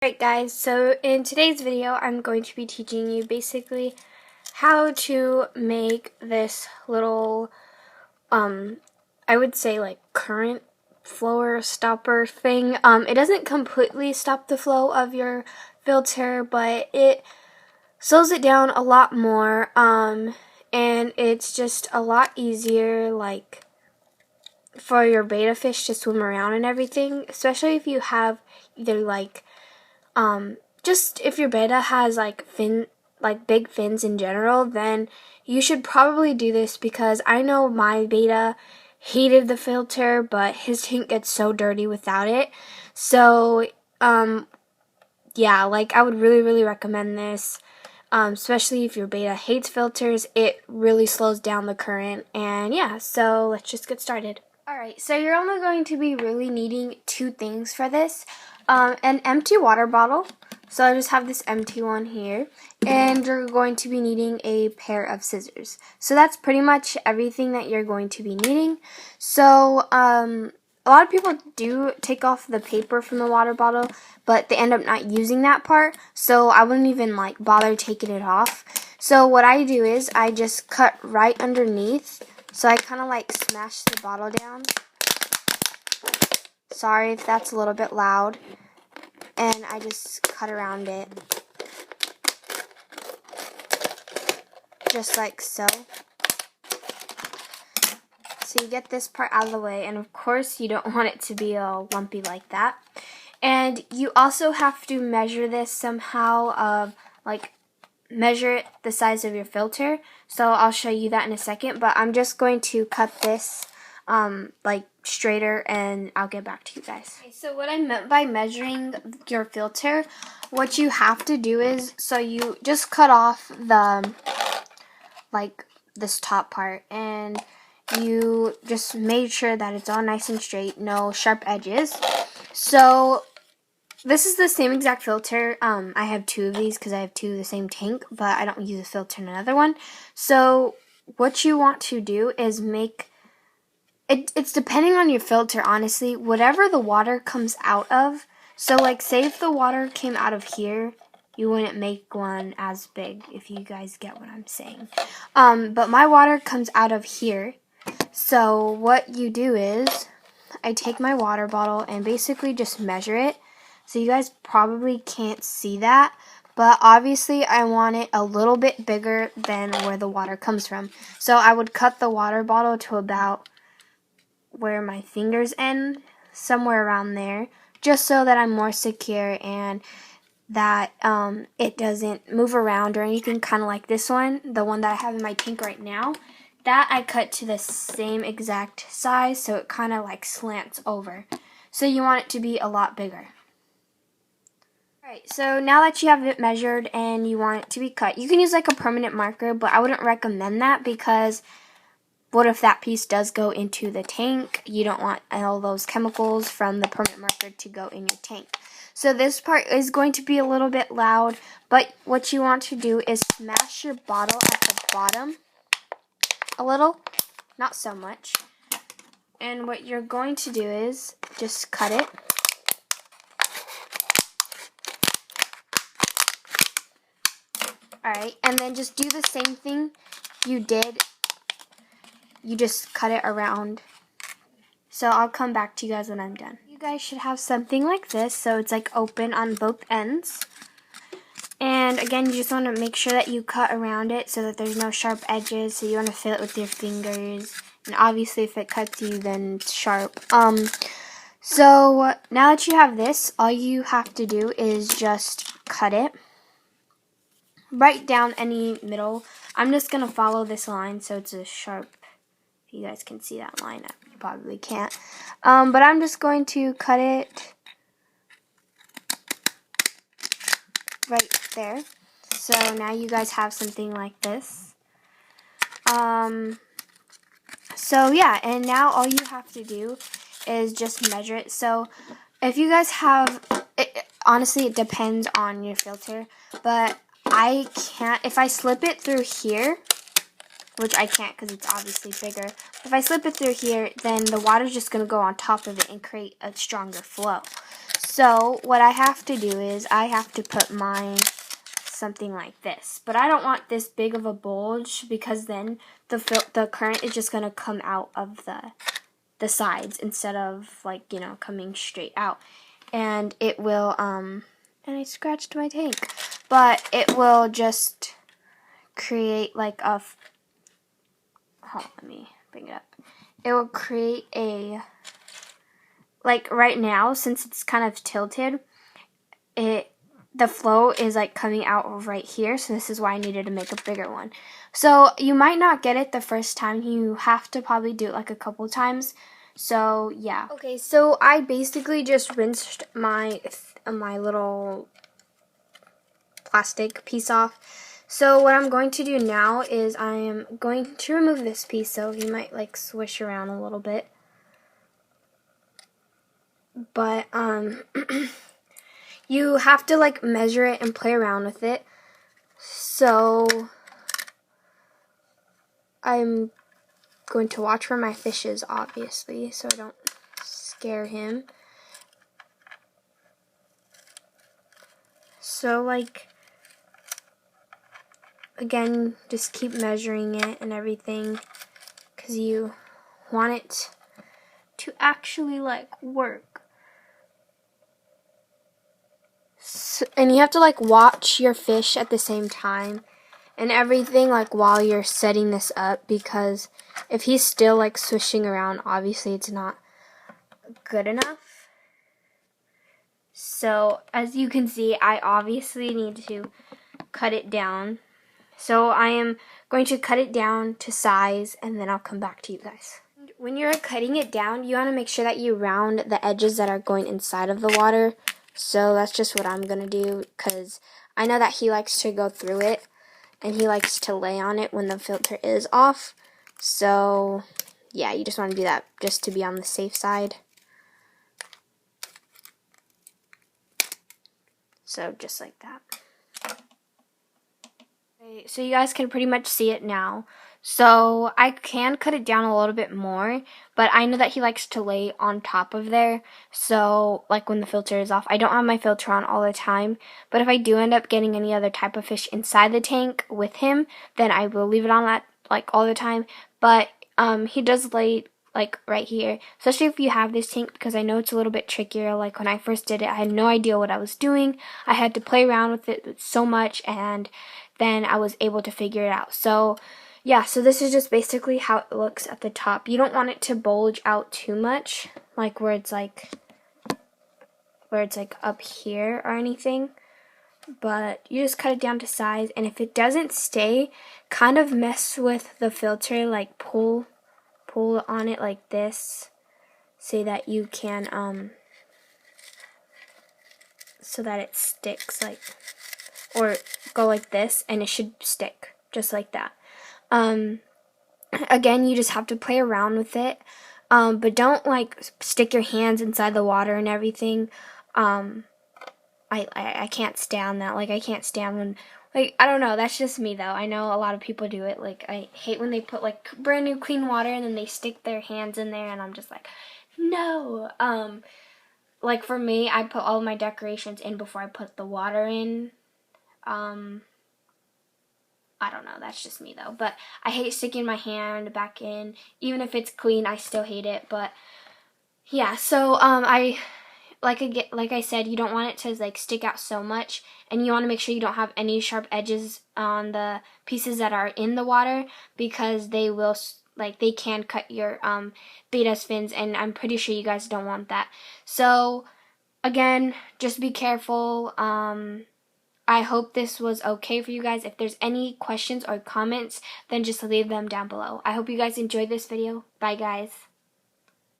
Alright guys, so in today's video I'm going to be teaching you basically how to make this little, I would say like current flower stopper thing. It doesn't completely stop the flow of your filter, but it slows it down a lot more, and it's just a lot easier like for your betta fish to swim around and everything, especially if you have either like just if your betta has like big fins in general, then you should probably do this, because I know my betta hated the filter, but his tank gets so dirty without it. So yeah, like I would really recommend this, especially if your betta hates filters. It really slows down the current. And yeah, so let's just get started. Alright, so you're only going to be really needing two things for this. An empty water bottle, so I just have this empty one here, and you're going to be needing a pair of scissors. So that's pretty much everything that you're going to be needing. So a lot of people do take off the paper from the water bottle, but they end up not using that part, so I wouldn't even like bother taking it off. So what I do is I just cut right underneath, so I kind of like smash the bottle down. Sorry if that's a little bit loud. And I just cut around it, just like so. So you get this part out of the way, and of course you don't want it to be all lumpy like that. And you also have to measure this somehow, like measure it the size of your filter. So I'll show you that in a second, but I'm just going to cut this like straighter, and I'll get back to you guys. Okay, so what I meant by measuring your filter, what you have to do is, so you just cut off the like this top part, and you just made sure that it's all nice and straight, no sharp edges. So this is the same exact filter. I have two of these because I have two of the same tank, but I don't use a filter in another one. So what you want to do is make it's depending on your filter, honestly, whatever the water comes out of. So like say if the water came out of here, you wouldn't make one as big, if you guys get what I'm saying. But my water comes out of here. So what you do is I take my water bottle and basically just measure it. So you guys probably can't see that, but obviously I want it a little bit bigger than where the water comes from. So I would cut the water bottle to about where my fingers end, somewhere around there, just so that I'm more secure and that it doesn't move around or anything, kind of like this one, the one that I have in my tank right now. That I cut to the same exact size, so it kind of like slants over. So you want it to be a lot bigger. Alright, so now that you have it measured and you want it to be cut, you can use like a permanent marker, but I wouldn't recommend that, because what if that piece does go into the tank? You don't want all those chemicals from the permanent marker to go in your tank. So this part is going to be a little bit loud, but what you want to do is smash your bottle at the bottom a little, not so much. And what you're going to do is just cut it. Alright, and then just do the same thing you did. You just cut it around. So I'll come back to you guys when I'm done. You guys should have something like this, so it's like open on both ends. And again, you just want to make sure that you cut around it so that there's no sharp edges. So you want to feel it with your fingers. And obviously if it cuts you, then it's sharp. So now that you have this, all you have to do is just cut it. Right down any middle. I'm just going to follow this line so it's a sharp. If you guys can see that line, you probably can't. But I'm just going to cut it right there. So now you guys have something like this. So yeah, and now all you have to do is just measure it. So if you guys have, honestly it depends on your filter, but I can't, if I slip it through here, which I can't because it's obviously bigger. If I slip it through here, then the water's just going to go on top of it and create a stronger flow. So what I have to do is I have to put mine something like this. But I don't want this big of a bulge because then the current is just going to come out of the sides instead of like, you know, coming straight out. And it will, and I scratched my tank. But it will just create like a, hold on, let me bring it up. It will create a, like right now, since it's kind of tilted, the flow is like coming out right here, so this is why I needed to make a bigger one. So you might not get it the first time, you have to probably do it like a couple times. So yeah. Okay, so I basically just rinsed my little plastic piece off. So what I'm going to do now is I am going to remove this piece, so he might like swish around a little bit. But you have to like measure it and play around with it. So I'm going to watch where my fish is, obviously, so I don't scare him. So like, again, just keep measuring it and everything because you want it to actually like work. So, and you have to like watch your fish at the same time and everything like while you're setting this up, because if he's still like swishing around, obviously it's not good enough. So as you can see, I obviously need to cut it down. So I am going to cut it down to size and then I'll come back to you guys. When you're cutting it down, you want to make sure that you round the edges that are going inside of the water. So that's just what I'm going to do, because I know that he likes to go through it and he likes to lay on it when the filter is off. So yeah, you just want to do that just to be on the safe side. So just like that. Okay, so you guys can pretty much see it now. So I can cut it down a little bit more, but I know that he likes to lay on top of there. So like when the filter is off, I don't have my filter on all the time, but if I do end up getting any other type of fish inside the tank with him, then I will leave it on that like all the time. But he does lay like right here, especially if you have this tank, because I know it's a little bit trickier. Like when I first did it, I had no idea what I was doing. I had to play around with it so much, and then I was able to figure it out. So yeah, so this is just basically how it looks at the top. You don't want it to bulge out too much, like where it's like up here or anything. But you just cut it down to size, and if it doesn't stay, kind of mess with the filter, like pull on it like this, so that you can so that it sticks, like, or go like this and it should stick just like that. Again, you just have to play around with it, but don't like stick your hands inside the water and everything. I can't stand that. Like I can't stand when, like, I don't know, that's just me though. I know a lot of people do it. Like I hate when they put like brand new clean water and then they stick their hands in there, and I'm just like, no. Like for me, I put all my decorations in before I put the water in. I don't know, that's just me though. But I hate sticking my hand back in. Even if it's clean, I still hate it. But yeah, so like I said, you don't want it to like stick out so much, and you want to make sure you don't have any sharp edges on the pieces that are in the water, because they will they can cut your beta's fins, and I'm pretty sure you guys don't want that. So again, just be careful. I hope this was okay for you guys. If there's any questions or comments, then just leave them down below. I hope you guys enjoyed this video. Bye guys.